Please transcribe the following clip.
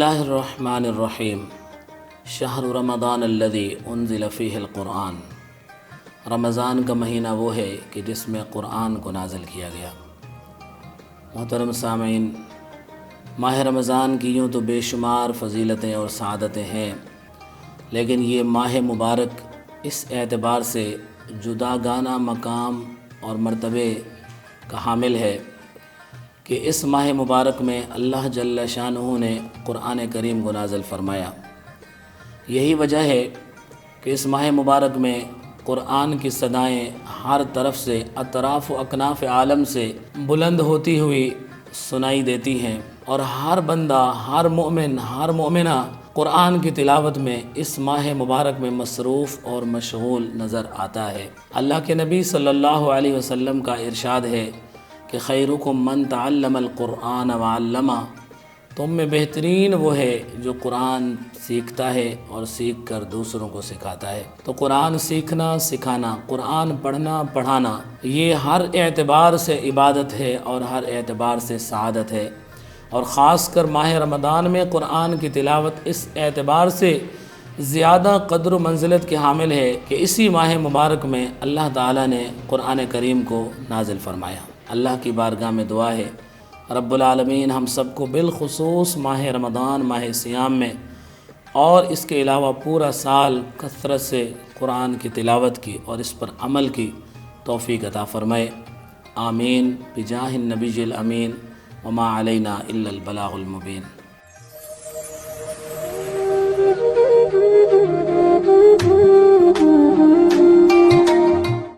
اللہ الرحمن الرحیم شہر رمضان الذی انزل فیہ القرآن۔ رمضان کا مہینہ وہ ہے کہ جس میں قرآن کو نازل کیا گیا۔ محترم سامعین، ماہ رمضان کی یوں تو بے شمار فضیلتیں اور سعادتیں ہیں، لیکن یہ ماہ مبارک اس اعتبار سے جداگانہ مقام اور مرتبے کا حامل ہے کہ اس ماہ مبارک میں اللہ جل شانہ نے قرآن کریم کو نازل فرمایا۔ یہی وجہ ہے کہ اس ماہ مبارک میں قرآن کی صدائیں ہر طرف سے اطراف و اکناف عالم سے بلند ہوتی ہوئی سنائی دیتی ہیں، اور ہر بندہ، ہر مومن، ہر مومنہ قرآن کی تلاوت میں اس ماہ مبارک میں مصروف اور مشغول نظر آتا ہے۔ اللہ کے نبی صلی اللہ علیہ وسلم کا ارشاد ہے کہ خیرکم من تعلم القرآن وعلمہ، تم میں بہترین وہ ہے جو قرآن سیکھتا ہے اور سیکھ کر دوسروں کو سکھاتا ہے۔ تو قرآن سیکھنا، سکھانا، قرآن پڑھنا، پڑھانا، یہ ہر اعتبار سے عبادت ہے اور ہر اعتبار سے سعادت ہے، اور خاص کر ماہ رمضان میں قرآن کی تلاوت اس اعتبار سے زیادہ قدر و منزلت کے حامل ہے کہ اسی ماہ مبارک میں اللہ تعالیٰ نے قرآن کریم کو نازل فرمایا۔ اللہ کی بارگاہ میں دعا ہے رب العالمین ہم سب کو بالخصوص ماہ رمضان، ماہ صیام میں اور اس کے علاوہ پورا سال کثرت سے قرآن کی تلاوت کی اور اس پر عمل کی توفیق عطا فرمائے۔ آمین بجاہ النبی الامین وما علینا الا البلاغ المبین۔